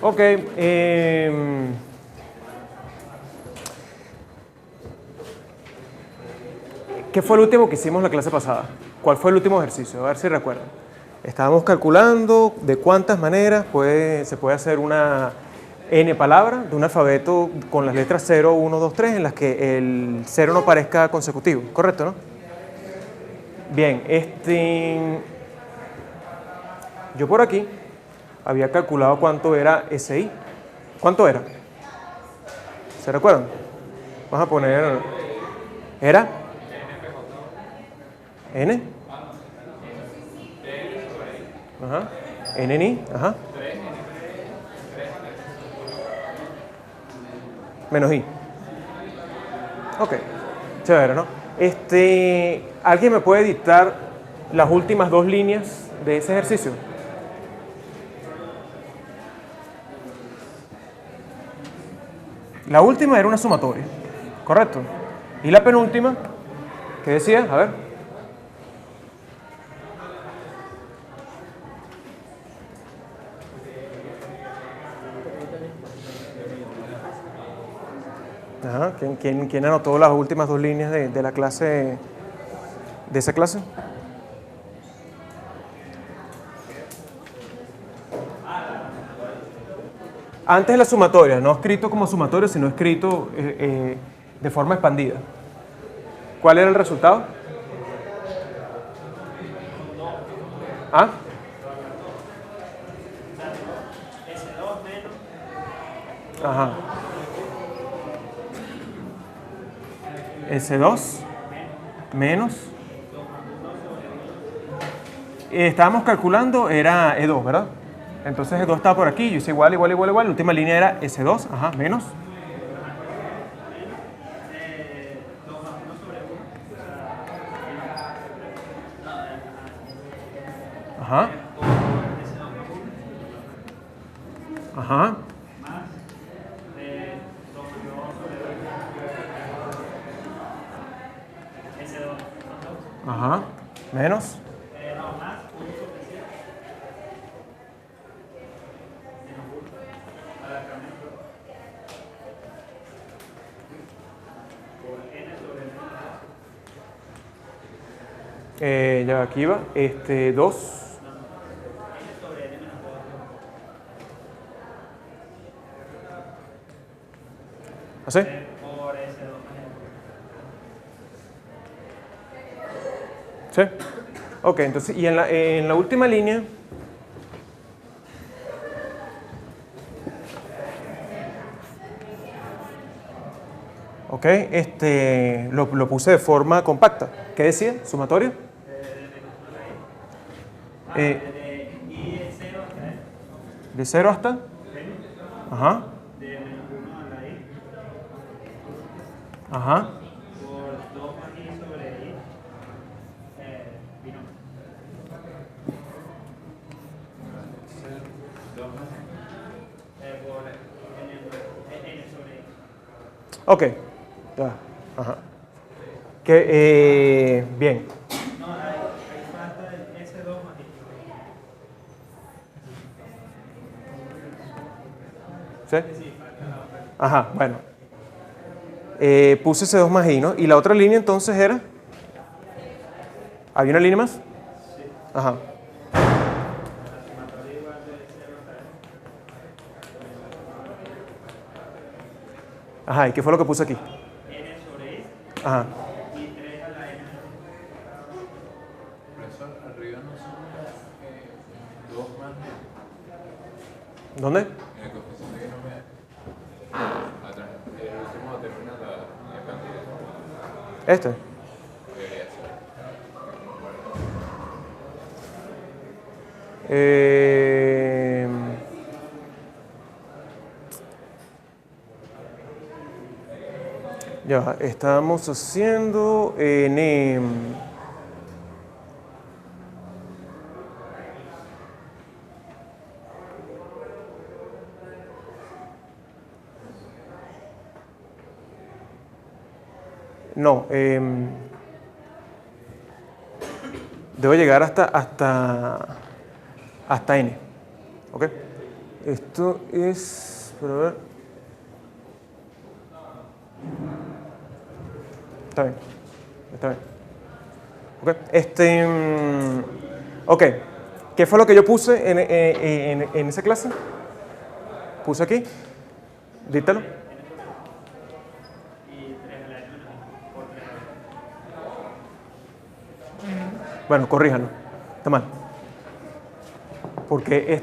Ok. ¿Qué fue el último que hicimos la clase pasada? ¿Cuál fue el último ejercicio? A ver si recuerdan. Estábamos calculando de cuántas maneras se puede hacer una n palabra de un alfabeto con las letras 0, 1, 2, 3 en las que el 0 no parezca consecutivo. ¿Correcto, no? Bien, yo por aquí había calculado cuánto era SI. ¿Cuánto era? ¿Se recuerdan? Vamos a poner... ¿Era? ¿N? Ajá. ¿NNI? Ajá. Menos I. Ok. Chévere, ¿no? ¿Alguien me puede dictar las últimas dos líneas de ese ejercicio? La última era una sumatoria, ¿correcto? ¿Y la penúltima? ¿Qué decía? A ver. Ajá. ¿Quién anotó las últimas dos líneas de la clase, de esa clase? Antes de la sumatoria, no escrito como sumatoria, sino escrito de forma expandida. ¿Cuál era el resultado? ¿Ah? Ajá. S2 menos. Estábamos calculando, era E2, ¿verdad? Entonces E2 estaba por aquí, yo hice igual. La última línea era S2, ajá, menos. Ajá. Ajá. Ajá. Menos. Ya aquí va. 2. ¿Así? ¿Sí? Ok, entonces, y en la última línea, ok, lo puse de forma compacta. ¿Qué decía? ¿Sumatorio? De 0 hasta. Ajá. Ajá. Ok. Ya. Ajá. Bien. ¿Sí? Ajá, bueno. Puse ese 2 más I, ¿no? Y la otra línea entonces era. ¿Había una línea más? Ajá. Ajá, ¿y qué fue lo que puse aquí? Ajá. ¿Dónde? Este. Ya, estamos haciendo no, debo llegar hasta N, ¿ok? Esto es, pero a ver. Está bien, está bien. Ok, ¿qué fue lo que yo puse en esa clase? Puse aquí, dítalo. Bueno, corríjanlo, está mal. Porque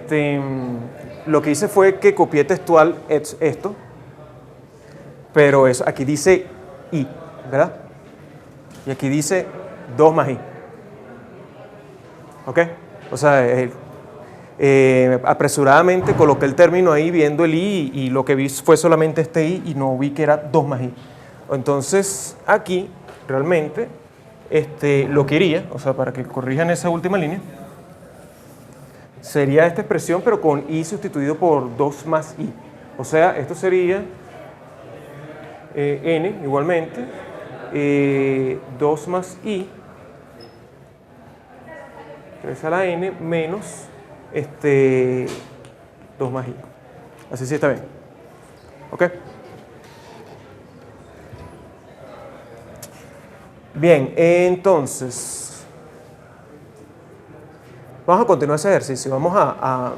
lo que hice fue que copié textual esto, pero eso, aquí dice i, ¿verdad? Y aquí dice 2 más i. ¿Ok? O sea, apresuradamente coloqué el término ahí viendo el i y lo que vi fue solamente este i y no vi que era 2 más i. Entonces, aquí realmente lo que iría, o sea, para que corrijan esa última línea, sería esta expresión, pero con i sustituido por 2 más i. O sea, esto sería n igualmente, 2 más i, 3 a la n, menos 2 más i. Así sí está bien. ¿Ok? Bien, entonces, vamos a continuar ese ejercicio. Vamos a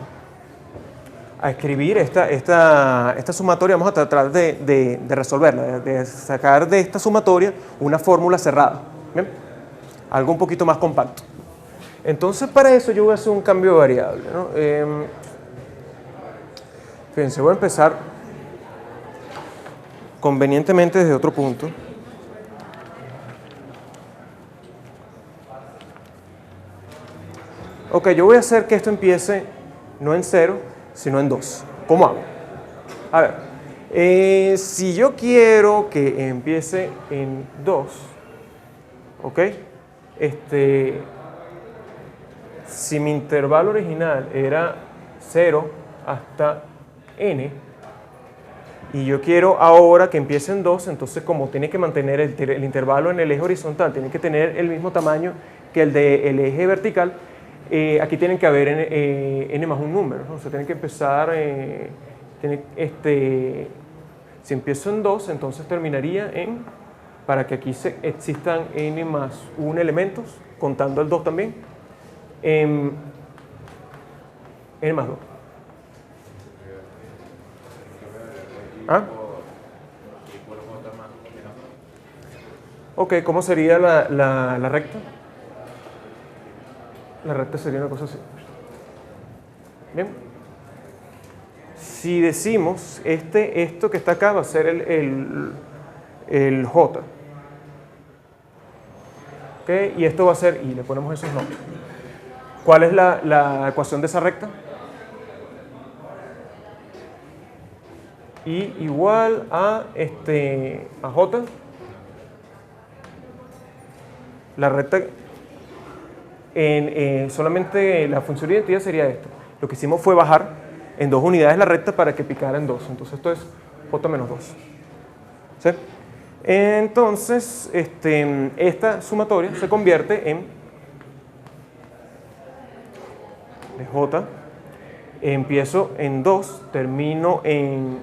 escribir esta sumatoria, vamos a tratar de resolverla, de sacar de esta sumatoria una fórmula cerrada. ¿Bien? Algo un poquito más compacto. Entonces, para eso yo voy a hacer un cambio de variable, ¿no? Fíjense, voy a empezar convenientemente desde otro punto. Ok, yo voy a hacer que esto empiece no en 0, sino en 2. ¿Cómo hago? A ver, si yo quiero que empiece en 2, ¿ok? Si mi intervalo original era 0 hasta n, y yo quiero ahora que empiece en 2, entonces como tiene que mantener el intervalo en el eje horizontal, tiene que tener el mismo tamaño que el del eje vertical, aquí tienen que haber n más un número, ¿no? O sea, tienen que empezar, si empiezo en 2, entonces terminaría en, para que aquí existan n más 1 elementos, contando el 2 también, n más 2. ¿Ah? Ok, ¿cómo sería la recta? La recta sería una cosa así. Bien. Si decimos, esto que está acá va a ser el J. ¿Okay? Y esto va a ser I, le ponemos esos nombres. ¿Cuál es la ecuación de esa recta? I igual a J. La recta, solamente la función de identidad sería esto. Lo que hicimos fue bajar en 2 unidades la recta para que picara en 2. Entonces esto es J menos 2. ¿Sí? Entonces, esta sumatoria se convierte en de J. Empiezo en 2, termino en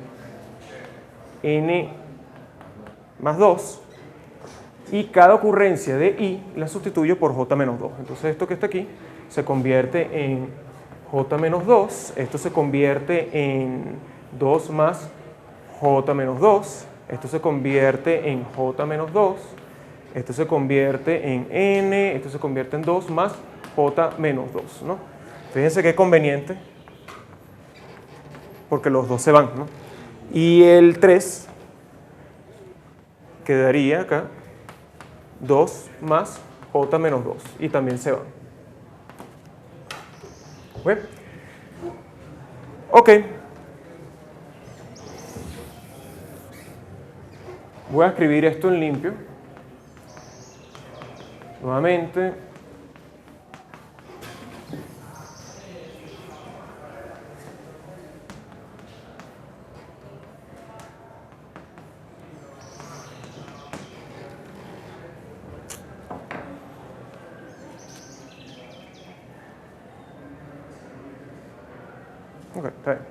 n más 2. Y cada ocurrencia de i la sustituyo por j menos 2. Entonces esto que está aquí se convierte en j menos 2. Esto se convierte en 2 más j menos 2. Esto se convierte en j menos 2. Esto se convierte en n. Esto se convierte en 2 más j menos 2, ¿no? Fíjense qué conveniente, porque los dos se van, ¿no? Y el 3 quedaría acá 2 más j menos 2 y también se van. ¿Bien? Ok. Voy a escribir esto en limpio. Nuevamente. Ok, está bien.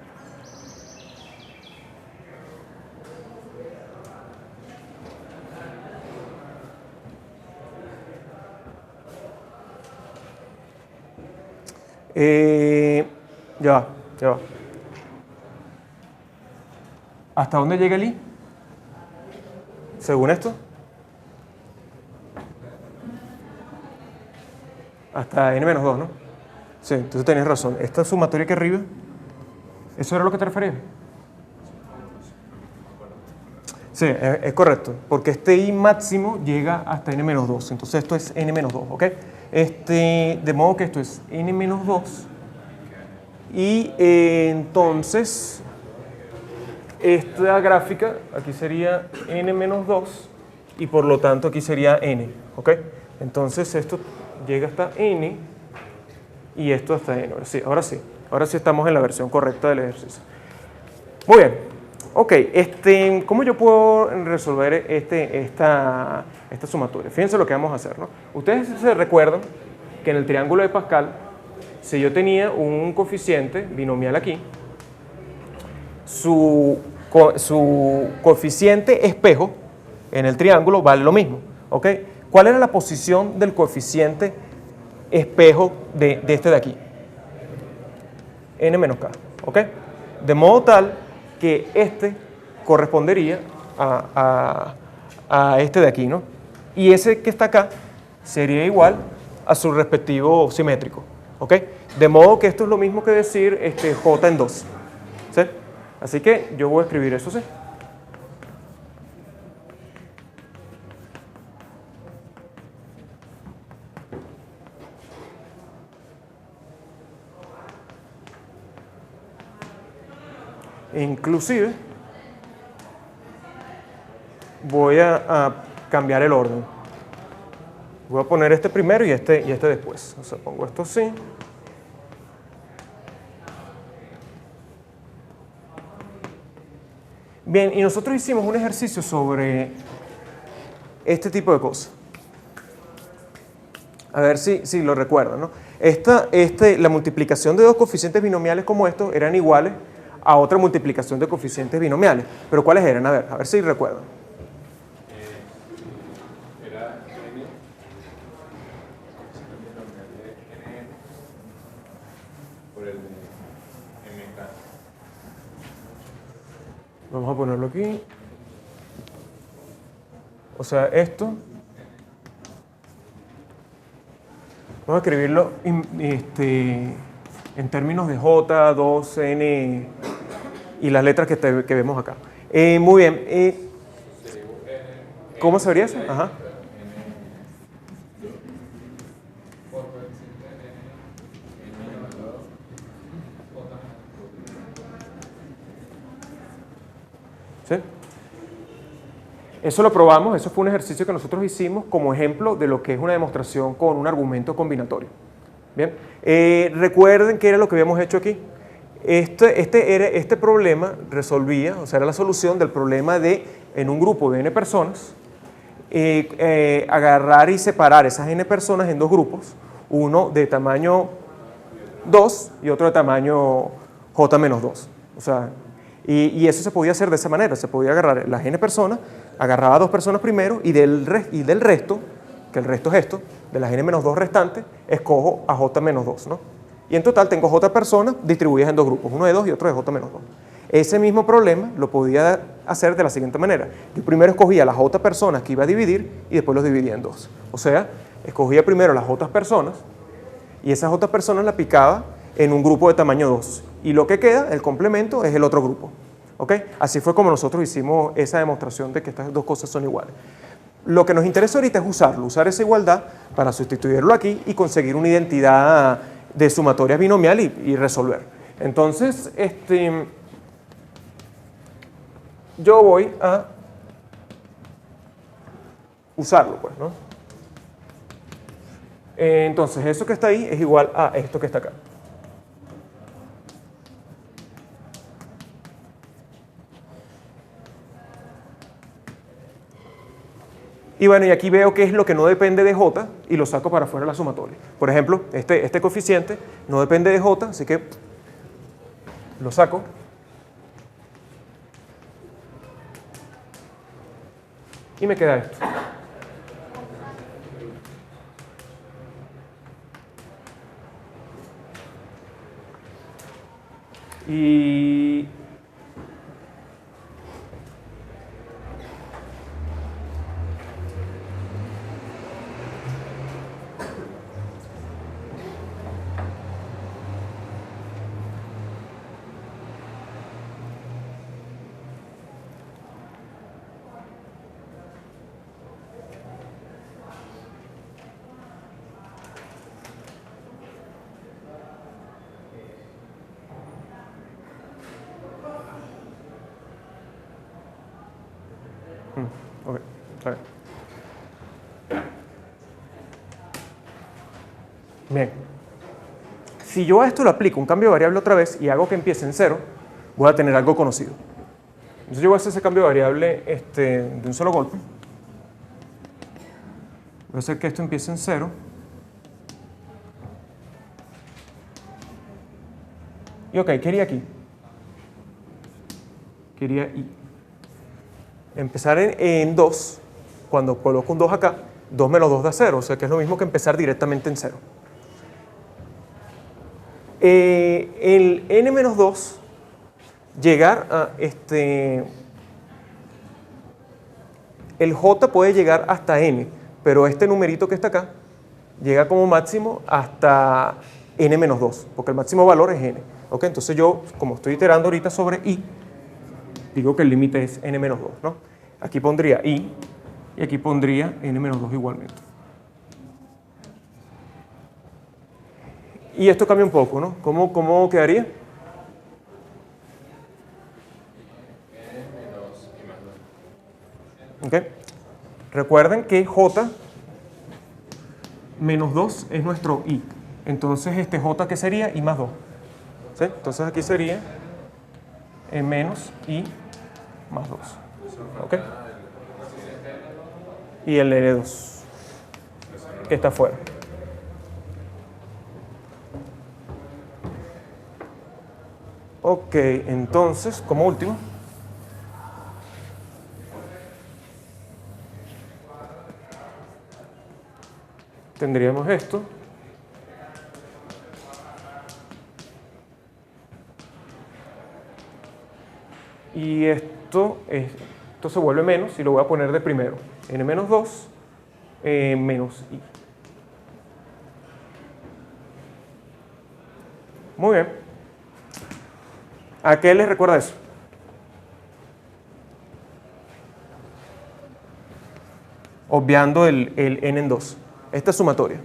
Ya va, ya va. ¿Hasta dónde llega el i? Según esto. Hasta n-2, ¿no? Sí, entonces tenías razón. Esta sumatoria aquí arriba, ¿eso era lo que te referías? Sí, es correcto, porque este i máximo llega hasta n-2, entonces esto es n-2, ¿ok? De modo que esto es n-2 y entonces esta gráfica aquí sería n-2 y por lo tanto aquí sería n, ¿ok? Entonces esto llega hasta n y esto hasta n. Ahora sí estamos en la versión correcta del ejercicio. Muy bien. Ok, ¿cómo yo puedo resolver esta sumatoria? Fíjense lo que vamos a hacer, ¿no? Ustedes se recuerdan que en el triángulo de Pascal, si yo tenía un coeficiente binomial aquí, su coeficiente espejo en el triángulo vale lo mismo, ¿ok? ¿Cuál era la posición del coeficiente espejo de este de aquí? N menos K, ¿ok? De modo tal que este correspondería a este de aquí, ¿no? Y ese que está acá sería igual a su respectivo simétrico, ¿ok? De modo que esto es lo mismo que decir J en 2, ¿sí? Así que yo voy a escribir eso, ¿sí? Inclusive voy a cambiar el orden. Voy a poner este primero y este después. O sea, pongo esto así. Bien, y nosotros hicimos un ejercicio sobre este tipo de cosas. A ver si lo recuerdan, ¿no? La multiplicación de dos coeficientes binomiales como estos eran iguales a otra multiplicación de coeficientes binomiales. ¿Pero cuáles eran? A ver si recuerdan. Era n, n por el de mk. Vamos a ponerlo aquí. O sea, esto. Vamos a escribirlo en términos de J, 2, N y las letras que vemos acá. Muy bien. ¿Cómo se vería eso? Ajá. ¿Sí? Eso lo probamos, eso fue un ejercicio que nosotros hicimos como ejemplo de lo que es una demostración con un argumento combinatorio. Bien, recuerden qué era lo que habíamos hecho aquí. Este problema resolvía, o sea, era la solución del problema de, en un grupo de n personas, agarrar y separar esas n personas en dos grupos, uno de tamaño 2 y otro de tamaño j-2. O sea, y eso se podía hacer de esa manera, se podía agarrar las n personas, agarraba a dos personas primero y del resto, que el resto es esto, de las n-2 restantes, escojo a j-2, ¿no? Y en total tengo j personas distribuidas en dos grupos, uno de 2 y otro de j-2. Ese mismo problema lo podía hacer de la siguiente manera. Yo primero escogía las j personas que iba a dividir y después los dividía en dos. O sea, escogía primero las j personas y esas j personas las picaba en un grupo de tamaño 2. Y lo que queda, el complemento, es el otro grupo. ¿Ok? Así fue como nosotros hicimos esa demostración de que estas dos cosas son iguales. Lo que nos interesa ahorita es usar esa igualdad para sustituirlo aquí y conseguir una identidad de sumatoria binomial y resolver. Entonces, yo voy a usarlo, pues, ¿no? Entonces, eso que está ahí es igual a esto que está acá. Y bueno, y aquí veo qué es lo que no depende de j y lo saco para afuera de la sumatoria. Por ejemplo, este coeficiente no depende de j, así que lo saco. Y me queda esto. Y ok, está bien. Bien. Si yo a esto le aplico un cambio de variable otra vez y hago que empiece en 0, voy a tener algo conocido. Entonces yo voy a hacer ese cambio de variable de un solo golpe. Voy a hacer que esto empiece en 0. Y ok, quería aquí. Quería y. Empezar en 2, cuando coloco un 2 acá, 2 menos 2 da 0, o sea que es lo mismo que empezar directamente en 0. El n menos 2, llegar a el j puede llegar hasta n, pero este numerito que está acá llega como máximo hasta n menos 2, porque el máximo valor es n. ¿Okay? Entonces yo, como estoy iterando ahorita sobre i, digo que el límite es n menos 2, ¿no? Aquí pondría i y aquí pondría n menos 2 igualmente. Y esto cambia un poco, ¿no? ¿Cómo quedaría? n menos i más 2. ¿Okay? Recuerden que j menos 2 es nuestro i. Entonces j, ¿qué sería? I más 2. ¿Sí? Entonces aquí sería menos i más 2. ¿Ok? Y el N2, que está afuera. Ok, entonces, como último, tendríamos esto. Y esto se vuelve menos y lo voy a poner de primero. N menos 2 menos i. Muy bien. ¿A qué les recuerda eso? Obviando el n en 2. Esta es sumatoria.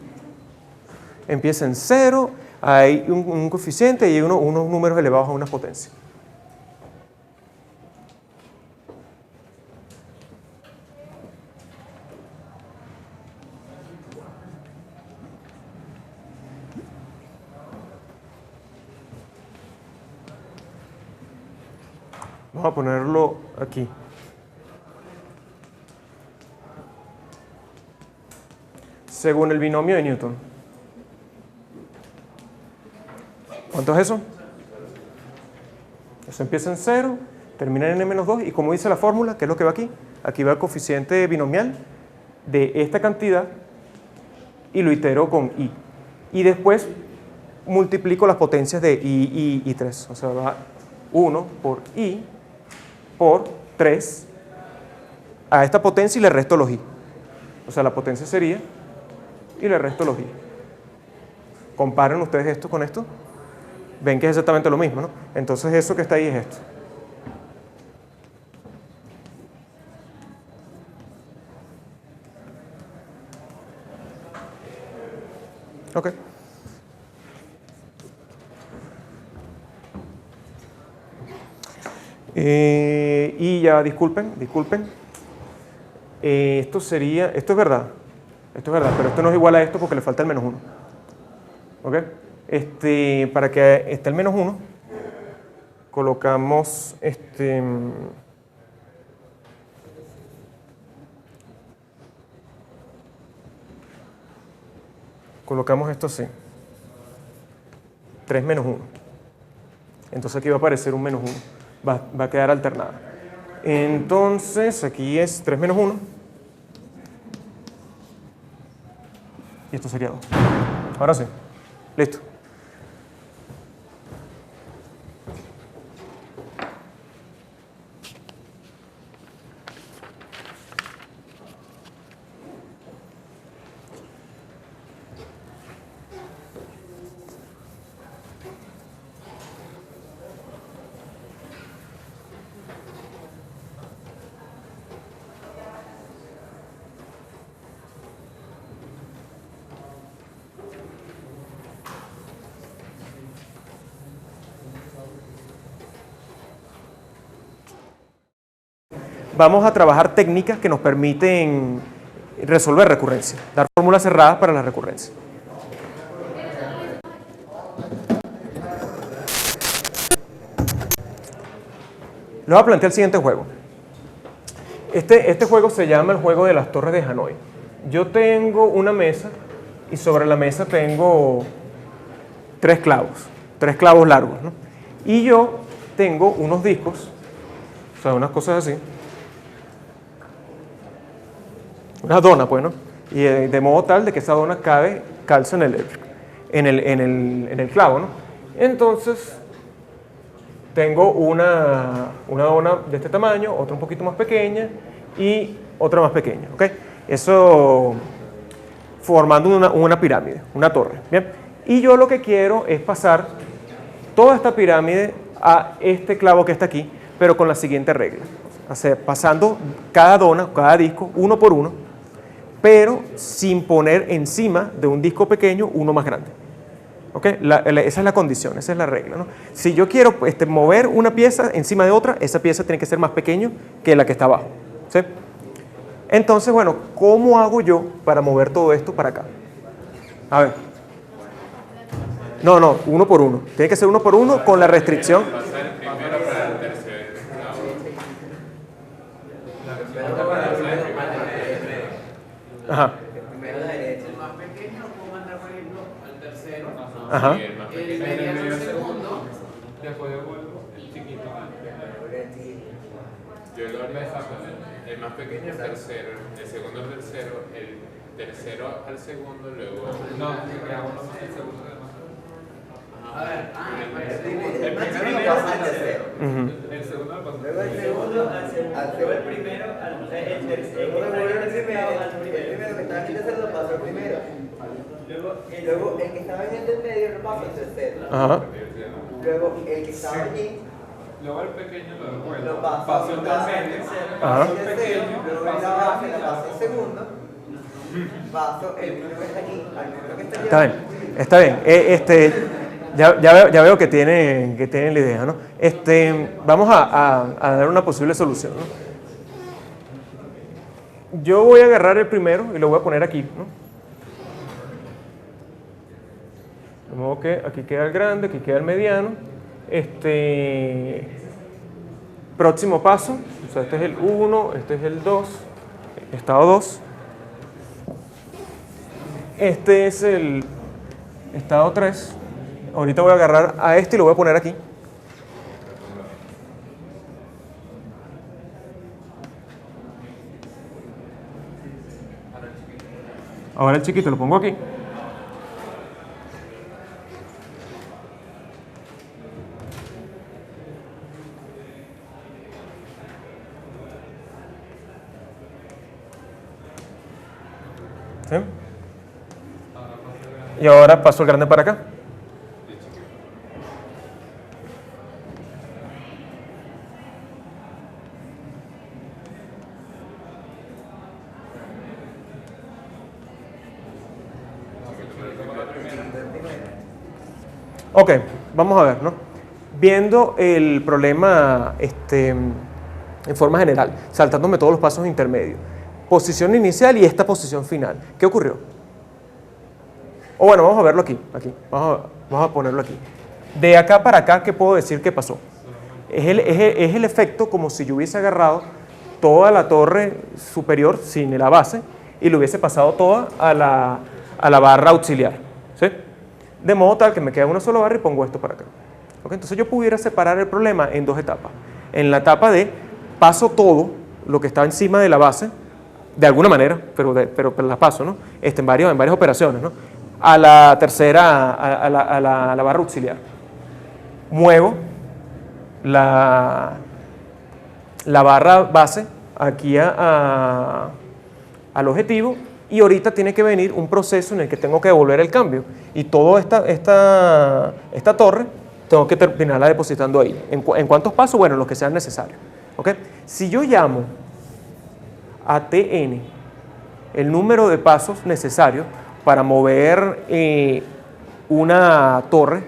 Empieza en 0, hay un coeficiente y hay unos números elevados a una potencia. Vamos a ponerlo aquí. Según el binomio de Newton. ¿Cuánto es eso? Eso empieza en 0, termina en n-2 y como dice la fórmula, ¿qué es lo que va aquí? Aquí va el coeficiente binomial de esta cantidad y lo itero con i. Y después multiplico las potencias de i y 3. O sea, va 1 por i por 3 a esta potencia y le resto los i. O sea, la potencia sería y le resto los i. Comparen ustedes esto con esto. Ven que es exactamente lo mismo, ¿no? Entonces eso que está ahí es esto. Ok. Y ya, disculpen. Esto es verdad, pero esto no es igual a esto porque le falta el menos 1. ¿Ok? Para que esté el menos 1, colocamos esto así. 3 menos 1. Entonces aquí va a aparecer un menos 1. Va a quedar alternada. Entonces aquí es 3 menos 1. Y esto sería 2. Ahora sí. Listo. vamos a trabajar técnicas que nos permiten resolver recurrencia, dar fórmulas cerradas para la recurrencia. Les voy a plantear el siguiente juego. Este juego se llama el juego de las torres de Hanoi. Yo tengo una mesa y sobre la mesa tengo tres clavos largos, ¿no? Y yo tengo unos discos, o sea, unas cosas así, una dona, pues, ¿no? Y de modo tal de que esa dona calza en el clavo, ¿no? Entonces, tengo una dona de este tamaño, otra un poquito más pequeña y otra más pequeña, ¿ok? Eso formando una pirámide, una torre, ¿bien? Y yo lo que quiero es pasar toda esta pirámide a este clavo que está aquí, pero con la siguiente regla. O sea, pasando cada dona, cada disco, uno por uno, pero sin poner encima de un disco pequeño uno más grande. ¿Okay? Esa es la condición, esa es la regla, ¿no? Si yo quiero mover una pieza encima de otra, esa pieza tiene que ser más pequeña que la que está abajo, ¿sí? Entonces, bueno, ¿cómo hago yo para mover todo esto para acá? A ver. No, uno por uno. Tiene que ser uno por uno con la restricción. Ajá. Ajá. Y el más pequeño el segundo, después devuelvo el chiquito. Yo lo haría el más pequeño el tercero, el segundo el tercero, el tercero al segundo, luego... No, el segundo del más. A ver, el primero lo pasa al tercero. El segundo lo pasa al tercero. Luego el segundo al segundo. Luego el primero al tercero. El primero que está en el tercero lo pasa al primero. Luego el que estaba en el del medio lo pasa al tercero. Ajá. Luego el que estaba allí. Luego el pequeño lo devuelve. Lo pasa al medio. Ajá. El pequeño, luego la base la pasa al segundo. Paso el primero que está aquí al primero que está allá. Está bien. Ya veo que tienen la idea, ¿no? Vamos a dar una posible solución, ¿no? Yo voy a agarrar el primero y lo voy a poner aquí, ¿no? De modo que aquí queda el grande, aquí queda el mediano. Próximo paso, o sea, este es el 1, este es el 2, estado 2. Este es el estado 3. Ahorita voy a agarrar a este y lo voy a poner aquí. Ahora el chiquito lo pongo aquí. ¿Sí? Y ahora paso el grande para acá. Ok, vamos a ver, ¿no? Viendo el problema en forma general, saltándome todos los pasos intermedios. Posición inicial y esta posición final. ¿Qué ocurrió? O bueno, vamos a verlo aquí. Vamos a ponerlo aquí. De acá para acá, ¿qué puedo decir que pasó? Es el efecto como si yo hubiese agarrado toda la torre superior sin la base y lo hubiese pasado toda a la barra auxiliar, ¿sí? De modo tal que me queda una sola barra y pongo esto para acá. ¿Okay? Entonces yo pudiera separar el problema en dos etapas. En la etapa de paso todo lo que está encima de la base, de alguna manera, pero la paso, ¿no? En varias operaciones, ¿no? A la tercera, a la barra auxiliar. Muevo la barra base aquí al objetivo. Y ahorita tiene que venir un proceso en el que tengo que devolver el cambio. Y toda esta torre tengo que terminarla depositando ahí. ¿En cuántos pasos? Bueno, los que sean necesarios. ¿Okay? Si yo llamo a Tn el número de pasos necesarios para mover una torre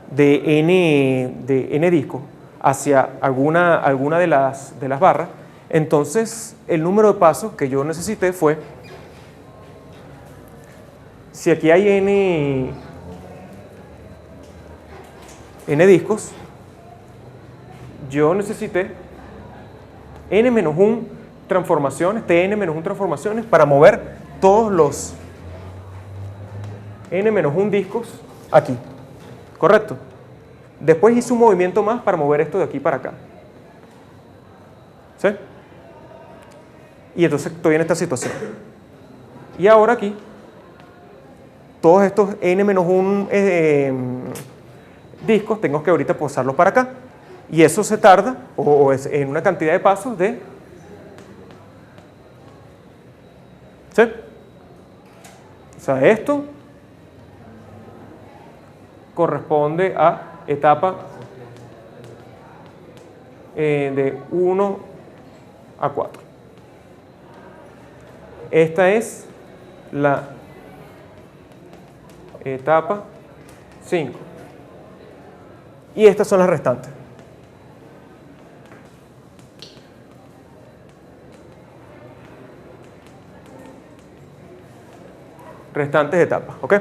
de n discos hacia alguna de las barras, Entonces, el número de pasos que yo necesité fue, si aquí hay n discos, yo necesité n-1 transformaciones, tn-1 transformaciones para mover todos los n-1 discos aquí, ¿correcto? Después hice un movimiento más para mover esto de aquí para acá. ¿Sí? Y entonces estoy en esta situación. Y ahora aquí, todos estos n-1 discos tengo que ahorita pasarlos para acá. Y eso se tarda, o es en una cantidad de pasos de... ¿Sí? O sea, esto corresponde a etapa de 1 a 4. Esta es la etapa 5. Y estas son las restantes. Restantes etapas, ¿ok?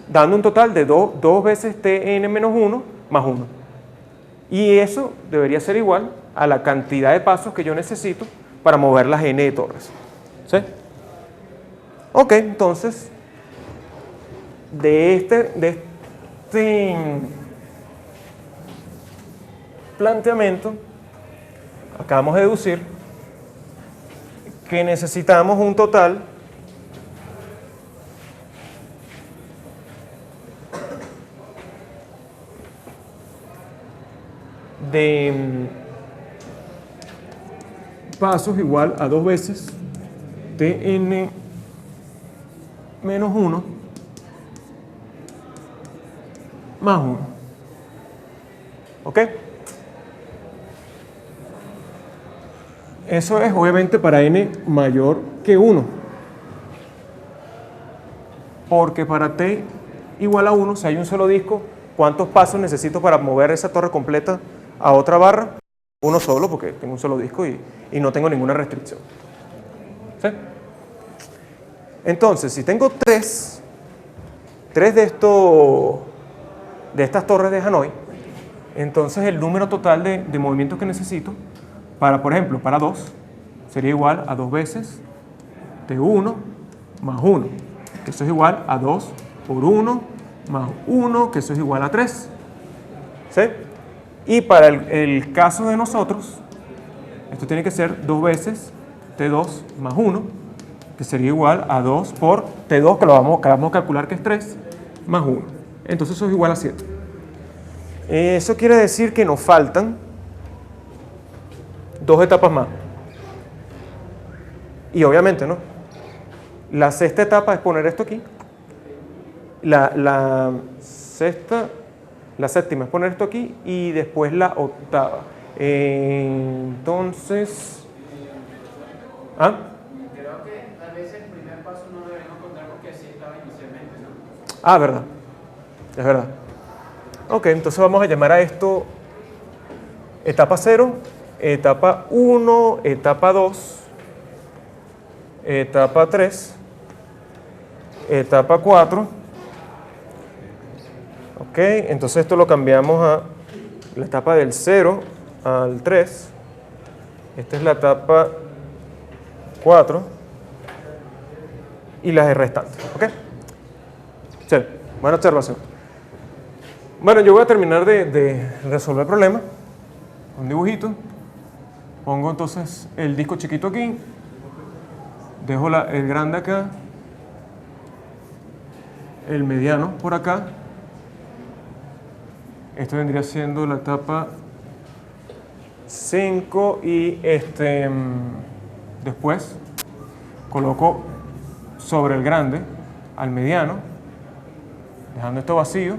Dando un total de 2 veces tn-1 más 1. Y eso debería ser igual a la cantidad de pasos que yo necesito para mover las n de torres. ¿Sí? Ok, entonces, de este planteamiento, acabamos de deducir que necesitamos un total de pasos igual a 2 veces tn menos 1 más 1. ¿Ok? Eso es obviamente para n mayor que 1. Porque para t igual a 1, si hay un solo disco, ¿cuántos pasos necesito para mover esa torre completa a otra barra? Uno solo, porque tengo un solo disco y no tengo ninguna restricción. ¿Sí? Entonces, si tengo tres de estas torres de Hanoi, entonces el número total de movimientos que necesito para, por ejemplo, para 2, sería igual a 2 veces T1 más 1, que eso es igual a 2 por 1 más 1, que eso es igual a 3. ¿Sí? Y para el caso de nosotros, esto tiene que ser 2 veces T2 más 1, que sería igual a 2 por T2, que vamos a calcular que es 3, más 1. Entonces eso es igual a 7. Eso quiere decir que nos faltan 2 etapas más. Y obviamente, ¿no? La sexta etapa es poner esto aquí. La séptima es poner esto aquí y después la octava. Entonces... ¿Ah? Creo que tal vez el primer paso no deberíamos contar porque así estaba inicialmente, ¿no? Ah, verdad. Es verdad. Ok, entonces vamos a llamar a esto etapa 0, etapa 1, etapa 2, etapa 3, etapa 4. Ok, entonces esto lo cambiamos a la etapa del 0 al 3. Esta es la etapa 4 y las restantes. Ok, sí, buena observación. Bueno, yo voy a terminar de resolver el problema. Un dibujito. Pongo entonces el disco chiquito aquí. Dejo el grande acá. El mediano por acá. Esto vendría siendo la etapa 5 y después coloco sobre el grande al mediano, dejando esto vacío.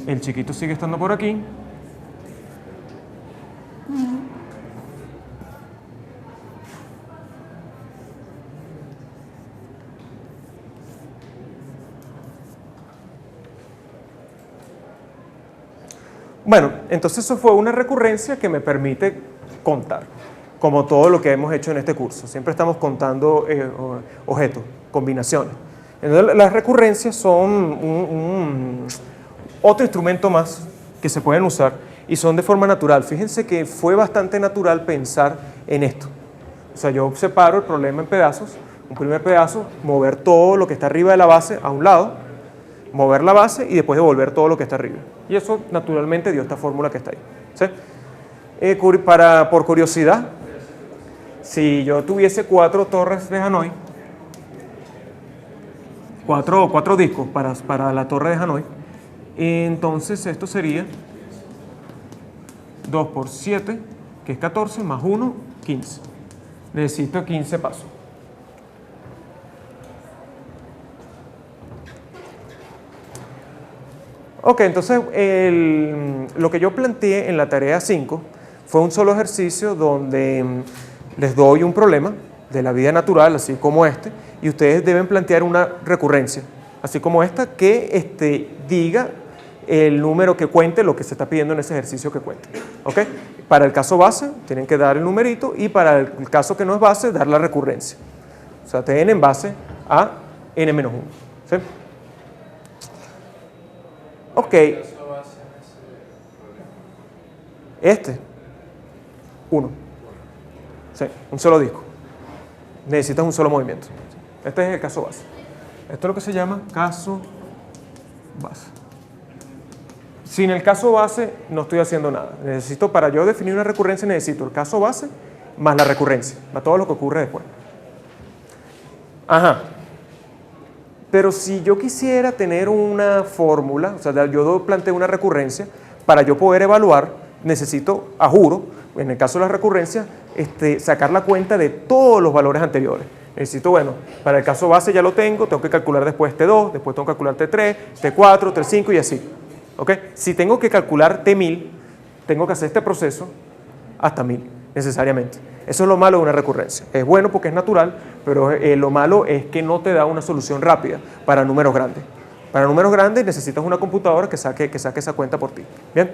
El chiquito sigue estando por aquí. Bueno, entonces eso fue una recurrencia que me permite contar, como todo lo que hemos hecho en este curso. Siempre estamos contando objetos, combinaciones. Entonces, las recurrencias son otro instrumento más que se pueden usar y son de forma natural. Fíjense que fue bastante natural pensar en esto. O sea, yo separo el problema en pedazos. Un primer pedazo, mover todo lo que está arriba de la base a un lado, mover la base y después devolver todo lo que está arriba. Y eso naturalmente dio esta fórmula que está ahí. ¿Sí? Por curiosidad, si yo tuviese 4 torres de Hanoi, 4 discos para la torre de Hanoi, entonces esto sería 2 por 7, que es 14, más 1, 15. Necesito 15 pasos. Ok, entonces lo que yo planteé en la tarea 5 fue un solo ejercicio donde les doy un problema de la vida natural, así como este, y ustedes deben plantear una recurrencia, así como esta, que diga el número que cuente lo que se está pidiendo en ese ejercicio que cuente. ¿Ok? Para el caso base, tienen que dar el numerito, y para el caso que no es base, dar la recurrencia. O sea, tn en base a n-1. ¿Sí? Ok. Este. 1. Sí, un solo disco. Necesitas un solo movimiento. Este es el caso base. Esto es lo que se llama caso base. Sin el caso base no estoy haciendo nada. Para yo definir una recurrencia, necesito el caso base más la recurrencia, más todo lo que ocurre después. Ajá. Pero si yo quisiera tener una fórmula, o sea, yo planteé una recurrencia, para yo poder evaluar, necesito, a juro, en el caso de la recurrencia, sacar la cuenta de todos los valores anteriores. Necesito, bueno, para el caso base ya lo tengo que calcular después T2, después tengo que calcular T3, T4, T5 y así. ¿Ok? Si tengo que calcular T1000, tengo que hacer este proceso hasta 1000, necesariamente. Eso es lo malo de una recurrencia. Es bueno porque es natural, pero lo malo es que no te da una solución rápida para números grandes. Para números grandes necesitas una computadora que saque esa cuenta por ti. Bien,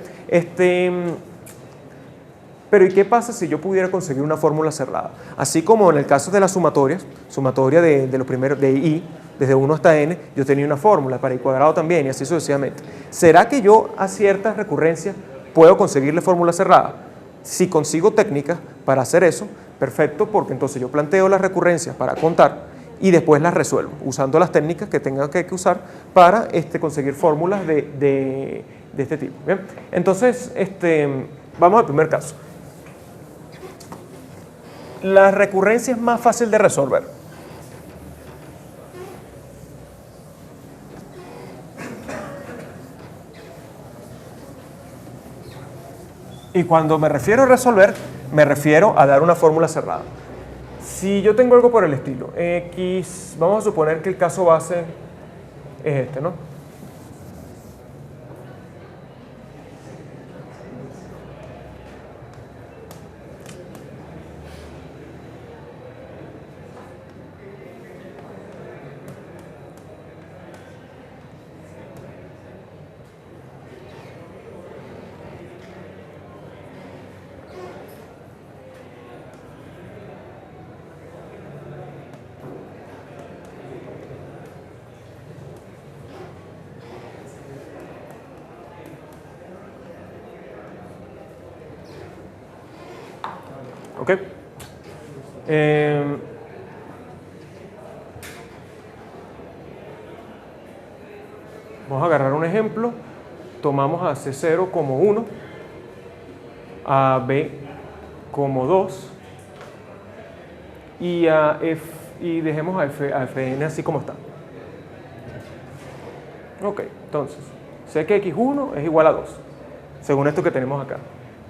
pero ¿y qué pasa si yo pudiera conseguir una fórmula cerrada? Así como en el caso de las sumatorias, sumatoria de los primeros, de i, desde 1 hasta n, yo tenía una fórmula para i cuadrado también y así sucesivamente. ¿Será que yo a ciertas recurrencias puedo conseguirle fórmula cerrada? Si consigo técnicas para hacer eso, perfecto, porque entonces yo planteo las recurrencias para contar y después las resuelvo, usando las técnicas que tenga que usar para conseguir fórmulas de este tipo. ¿Bien? Entonces, vamos al primer caso. La recurrencia es más fácil de resolver. Y cuando me refiero a resolver, me refiero a dar una fórmula cerrada. Si yo tengo algo por el estilo, X, vamos a suponer que el caso base es este, ¿no? ¿Ok? Vamos a agarrar un ejemplo. Tomamos a C0 como 1, a B como 2 y dejemos a Fn así como está. Ok, entonces, sé que x1 es igual a 2, según esto que tenemos acá.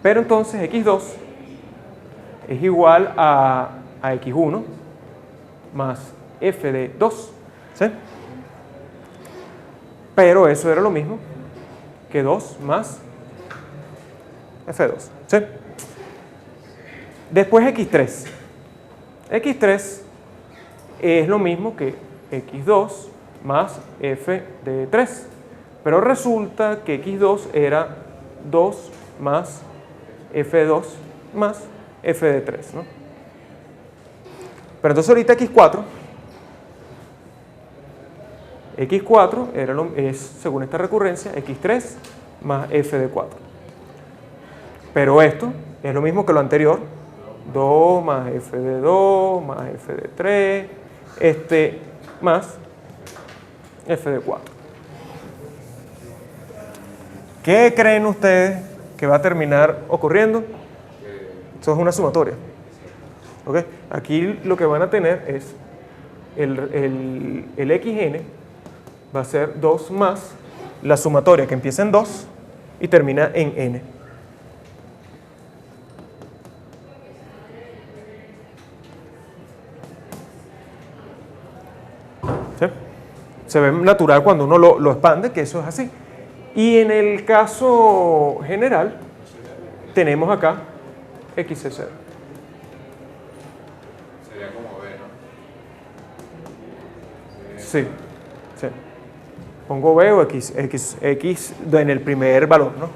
Pero entonces x2 es igual a x1 más f de 2, ¿sí? Pero eso era lo mismo que 2 más f2, ¿sí? Después x3. x3 es lo mismo que x2 más f de 3. Pero resulta que x2 era 2 más f2 más f de 3, ¿no? Pero entonces ahorita x4 es, según esta recurrencia, x3 más f de 4. Pero esto es lo mismo que lo anterior, 2 más f de 2 más f de 3, más f de 4. ¿Qué creen ustedes que va a terminar ocurriendo? Eso es una sumatoria. ¿Ok? Aquí lo que van a tener es el xn va a ser 2 más la sumatoria que empieza en 2 y termina en n. ¿Sí? Se ve natural cuando uno lo expande, que eso es así. Y en el caso general, tenemos acá xc0. Sería como B, ¿no? Sí, sí. Pongo B o X en el primer valor, ¿no?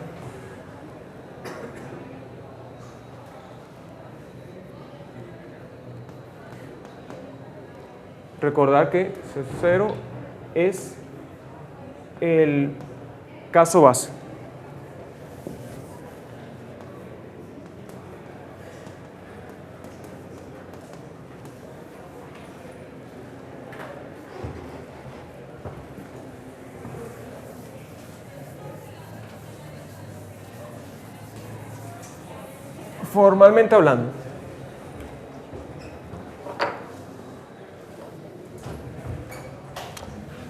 Recordar que C0 es el caso base. Formalmente hablando,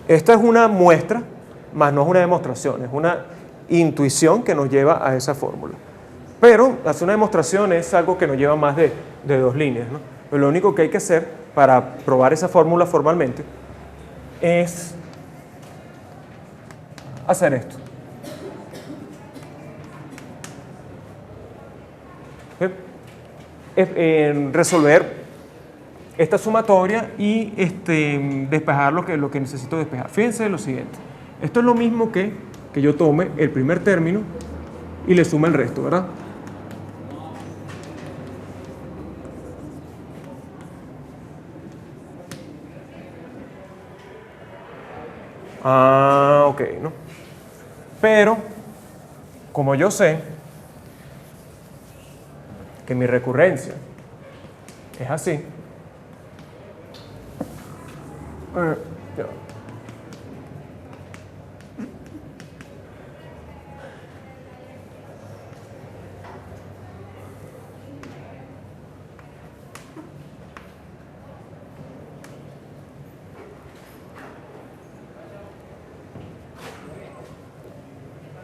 esta es una muestra, más no es una demostración, es una intuición que nos lleva a esa fórmula. Pero hacer una demostración es algo que nos lleva más de 2 líneas, ¿no? Pero lo único que hay que hacer para probar esa fórmula formalmente es hacer esto. Resolver esta sumatoria y despejar lo que necesito despejar. Fíjense lo siguiente. Esto es lo mismo que yo tome el primer término y le sume el resto, ¿verdad? Ah, ok, ¿no? Pero, como yo sé que mi recurrencia es así, ya.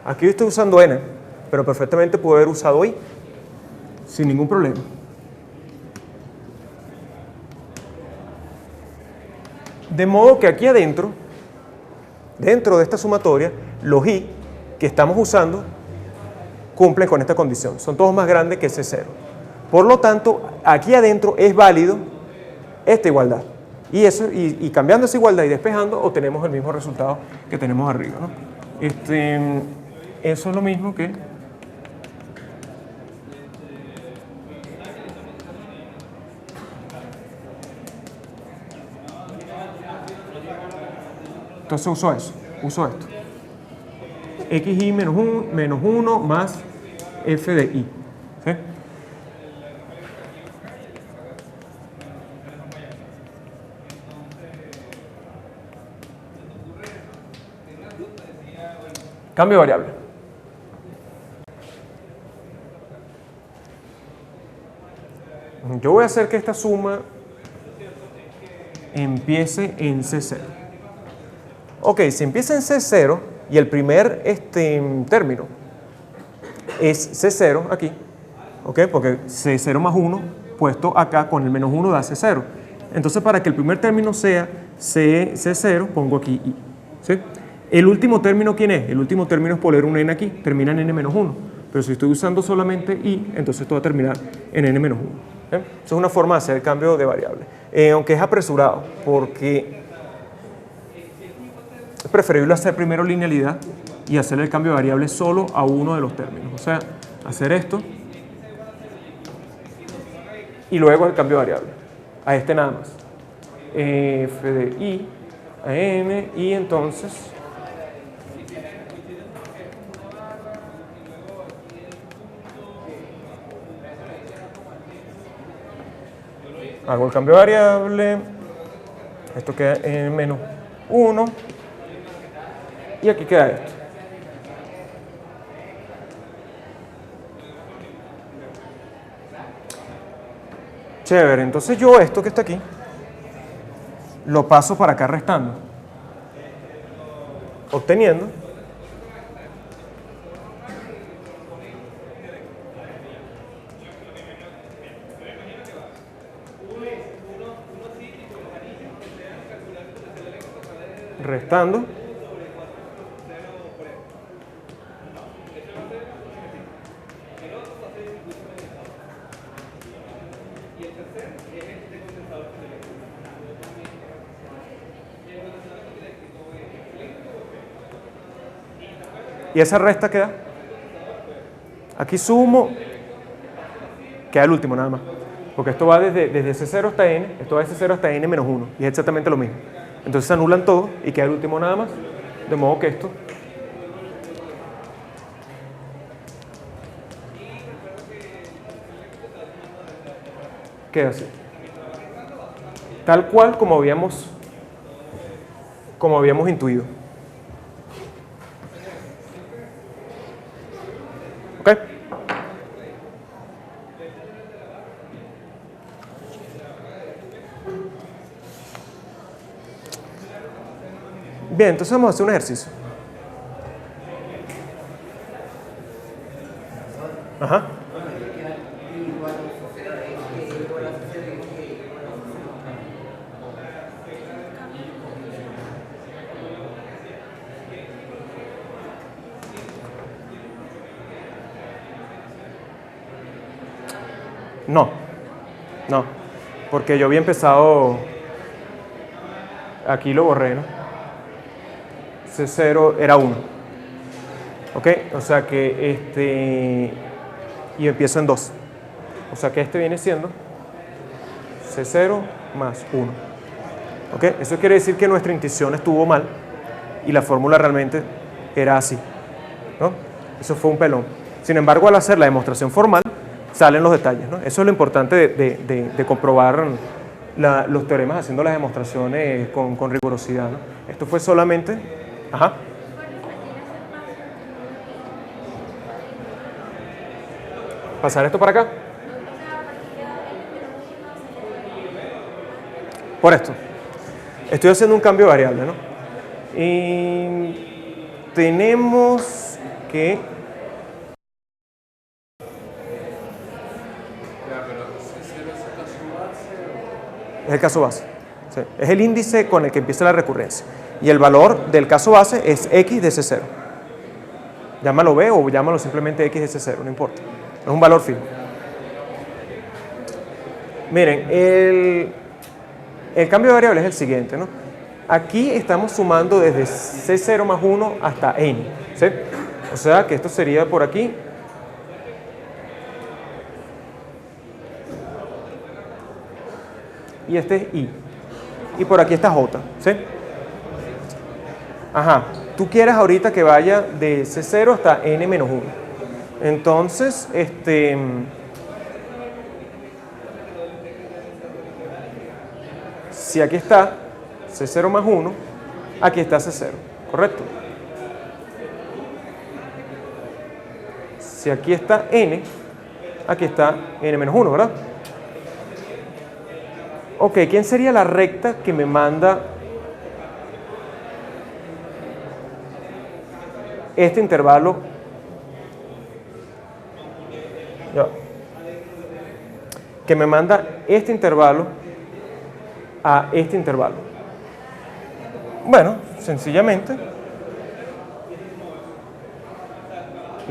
Aquí estoy usando n, pero perfectamente puedo haber usado i, sin ningún problema. De modo que aquí adentro, dentro de esta sumatoria, los i que estamos usando cumplen con esta condición. Son todos más grandes que C0. Por lo tanto, aquí adentro es válido esta igualdad. Y cambiando esa igualdad y despejando, obtenemos el mismo resultado que tenemos arriba, ¿no? Eso es lo mismo que entonces uso esto. xi menos 1 más f de i. ¿Sí? Cambio de variable. Yo voy a hacer que esta suma empiece en C0. Ok, si empieza en C0 y el primer término es C0 aquí, ok, porque C0 más 1 puesto acá con el menos 1 da C0. Entonces, para que el primer término sea C0, pongo aquí I. ¿Sí? El último término, ¿quién es? El último término es poner un n aquí, termina en n-1. Pero si estoy usando solamente I, entonces esto va a terminar en n-1. Esa es una forma de hacer el cambio de variable. Aunque es apresurado, porque es preferible hacer primero linealidad y hacer el cambio de variable solo a uno de los términos. O sea, hacer esto y luego el cambio variable, a este nada más. F de I a N, y entonces hago el cambio variable, esto queda en menos 1, y aquí queda esto. Chévere, entonces yo esto que está aquí, lo paso para acá restando, obteniendo restando y esa resta queda, aquí sumo, queda el último nada más, porque esto va desde C0 hasta N, esto va de C0 hasta N menos 1, y es exactamente lo mismo. Entonces se anulan todo y queda el último nada más, de modo que esto queda así, tal cual como habíamos intuido. ¿Ok? Bien, entonces vamos a hacer un ejercicio. Ajá. No, porque yo había empezado, aquí lo borré, ¿no? C0 era 1, ¿ok? O sea que y empiezo en 2, o sea que este viene siendo C0 más 1, ¿ok? Eso quiere decir que nuestra intuición estuvo mal y la fórmula realmente era así, ¿no? Eso fue un pelón. Sin embargo, al hacer la demostración formal, salen los detalles, ¿no? Eso es lo importante de comprobar los teoremas haciendo las demostraciones con rigurosidad, ¿no? Esto fue solamente... Ajá. Pasar esto para acá. Por esto. Estoy haciendo un cambio de variable, ¿no? Y tenemos que... Es el caso base. ¿Sí? Es el índice con el que empieza la recurrencia. Y el valor del caso base es x de C0. Llámalo B o llámalo simplemente x de C0, no importa. Es un valor fijo. Miren, el cambio de variable es el siguiente, ¿no? Aquí estamos sumando desde C0 más 1 hasta N. ¿Sí? O sea que esto sería por aquí. Y este es I. Y por aquí está J. ¿Sí? Ajá. Tú quieres ahorita que vaya de C0 hasta N menos 1. Entonces, si aquí está C0 más 1, aquí está C0. ¿Correcto? Si aquí está N, aquí está N menos 1, ¿verdad? Ok, ¿quién sería la recta que me manda este intervalo? Ya. Que me manda este intervalo a este intervalo. Bueno, sencillamente,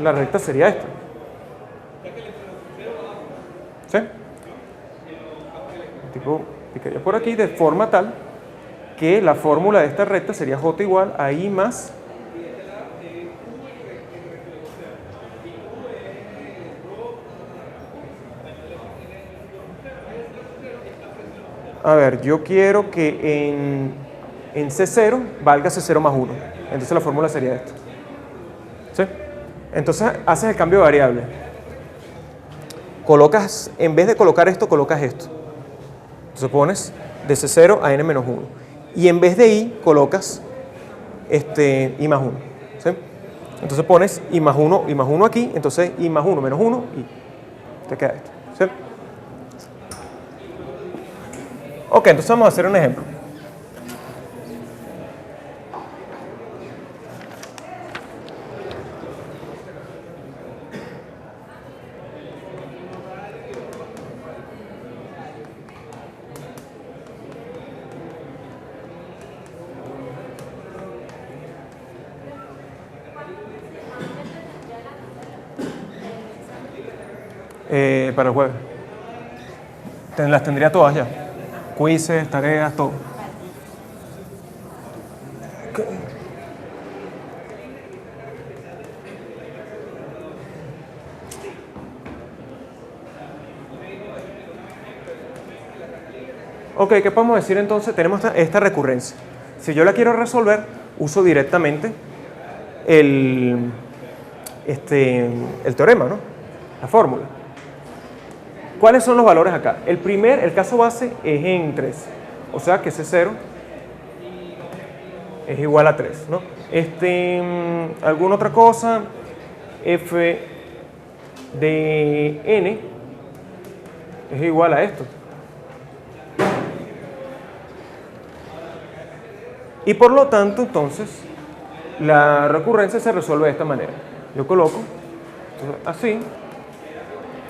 la recta sería esta. ¿Sí? Tipo, picaría por aquí de forma tal que la fórmula de esta recta sería J igual a I más A ver, yo quiero que en C0 valga C0 más 1. Entonces la fórmula sería esta. ¿Sí? Entonces haces el cambio de variable. Colocas, en vez de colocar esto, colocas esto. Entonces pones de C0 a n menos 1. Y en vez de i, colocas i más 1. ¿Sí? Entonces pones i más 1 aquí, entonces i más 1 menos 1 y te queda esto. ¿Sí? Ok, entonces vamos a hacer un ejemplo. Para el jueves. Las tendría todas ya. Quizzes, tareas, todo. Ok, ¿qué podemos decir entonces? Tenemos esta recurrencia. Si yo la quiero resolver, uso directamente el teorema, ¿no? La fórmula. ¿Cuáles son los valores acá? El caso base es en 3. O sea que C0 es igual a 3, ¿no? ¿Alguna otra cosa? F de n es igual a esto. Y por lo tanto, entonces, la recurrencia se resuelve de esta manera. Yo coloco, entonces, así,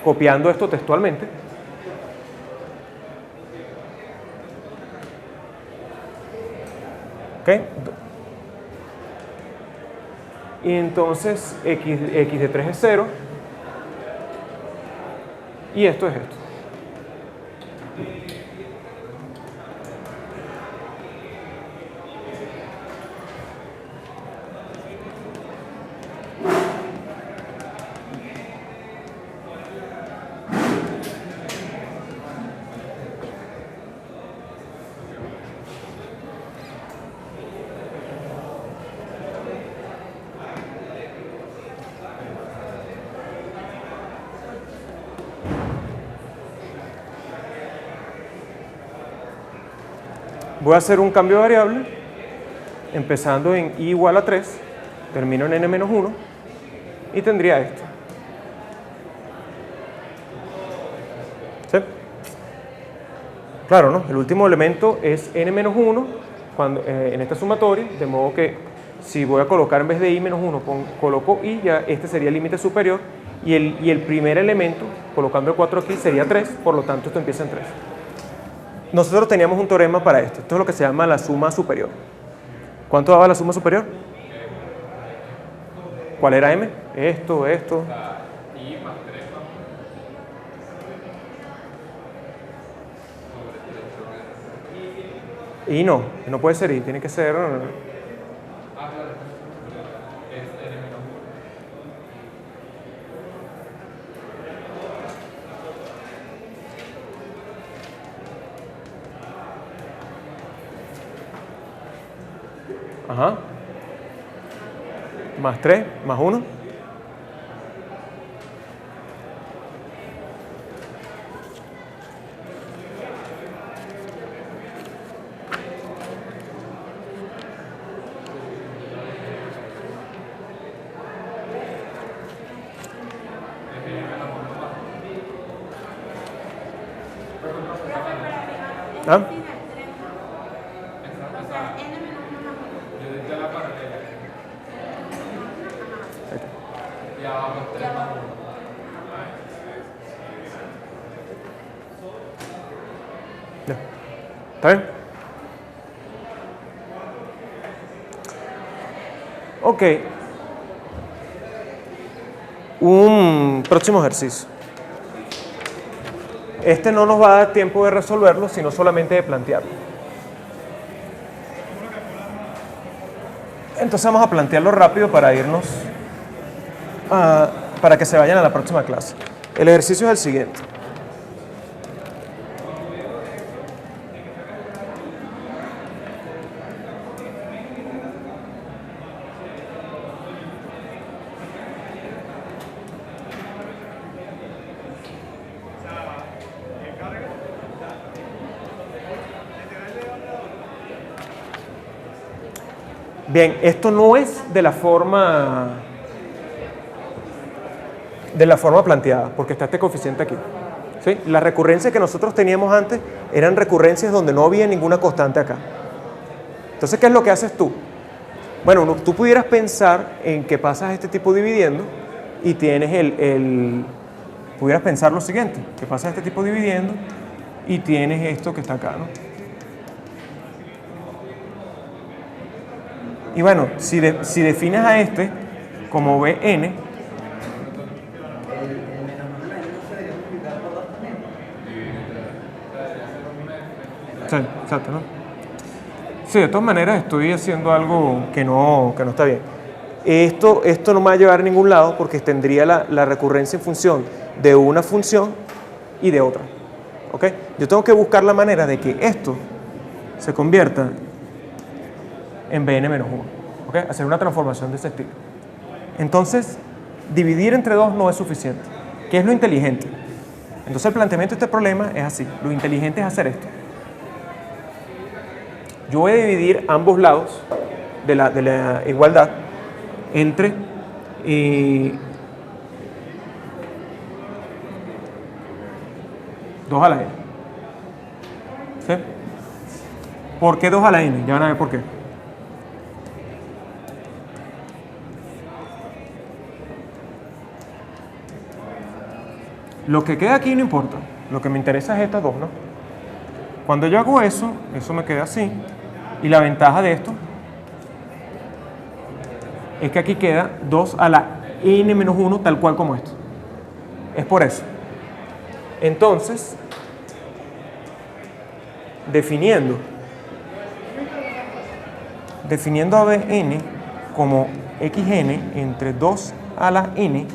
copiando esto textualmente. ¿Ok? Y entonces, x de 3 es 0. Y esto es esto. Voy a hacer un cambio de variable, empezando en i igual a 3, termino en n menos 1, y tendría esto. ¿Sí? Claro, ¿no? El último elemento es n menos 1 en esta sumatoria, de modo que si voy a colocar en vez de i menos 1, coloco i, ya este sería el límite superior, y el primer elemento, colocando el 4 aquí, sería 3, por lo tanto esto empieza en 3. Nosotros teníamos un teorema para esto. Esto es lo que se llama la suma superior. ¿Cuánto daba la suma superior? ¿Cuál era m? Esto. I más 3 más Y no puede ser i, tiene que ser... es n menos 1. Ajá. Más 3, más 1. ¿Ah? Y abajo es 3 más 1. Ya. ¿Está bien? Ok. Un próximo ejercicio. Este no nos va a dar tiempo de resolverlo, sino solamente de plantearlo. Entonces vamos a plantearlo rápido para irnos, para que se vayan a la próxima clase. El ejercicio es el siguiente. Bien, esto no es de la forma planteada, porque está este coeficiente aquí. ¿Sí? Las recurrencias que nosotros teníamos antes eran recurrencias donde no había ninguna constante acá. Entonces, ¿qué es lo que haces tú? Bueno, tú pudieras pensar en que pasas este tipo dividiendo y tienes pudieras pensar lo siguiente, que pasas este tipo dividiendo y tienes esto que está acá, ¿no? Y bueno, si defines a este como Bn, sí, exacto, ¿no? Sí, de todas maneras estoy haciendo algo que no está bien. Esto no me va a llevar a ningún lado porque tendría la recurrencia en función de una función y de otra. ¿Ok? Yo tengo que buscar la manera de que esto se convierta en Bn menos 1. ¿Ok? Hacer una transformación de ese estilo. Entonces, dividir entre 2 no es suficiente. ¿Qué es lo inteligente? Entonces el planteamiento de este problema es así. Lo inteligente es hacer esto. Yo voy a dividir ambos lados de la igualdad entre 2 a la n. ¿Sí? ¿Por qué 2 a la n? Ya van a ver por qué. Lo que queda aquí no importa. Lo que me interesa es estas dos, ¿no? Cuando yo hago eso me queda así. Y la ventaja de esto es que aquí queda 2 a la n menos 1 tal cual como esto. Es por eso. Entonces, definiendo a Bn como xn entre 2 a la n,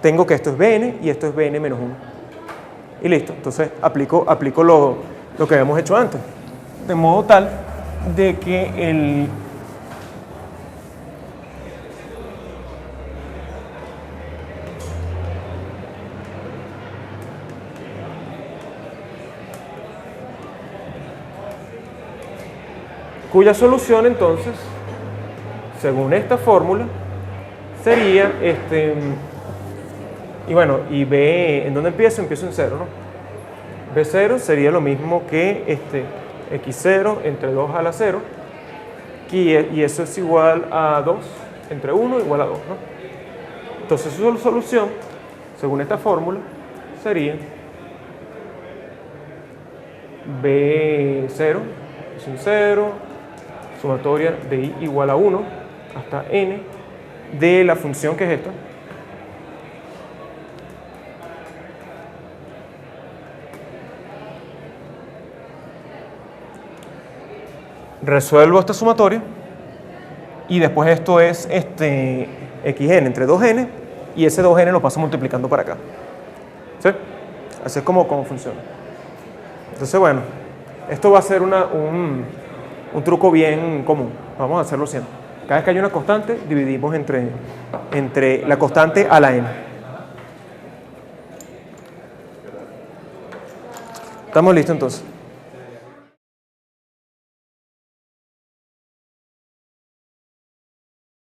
tengo que esto es Bn y esto es Bn menos 1. Y listo. Entonces aplico lo que habíamos hecho antes. De modo tal de que cuya solución entonces, según esta fórmula, sería y bueno, y B, ¿en dónde empiezo? Empiezo en 0, ¿no? B0 sería lo mismo que x0 entre 2 a la 0, y eso es igual a 2 entre 1 igual a 2, ¿no? Entonces su solución, según esta fórmula, sería B0 es un 0, sumatoria de i igual a 1 hasta n de la función que es esta. Resuelvo esta sumatoria y después esto es xn entre 2n y ese 2n lo paso multiplicando para acá. ¿Sí? Así es como funciona. Entonces, bueno, esto va a ser un truco bien común. Vamos a hacerlo siempre. Cada vez que hay una constante, dividimos entre la constante a la n. ¿Estamos listos entonces?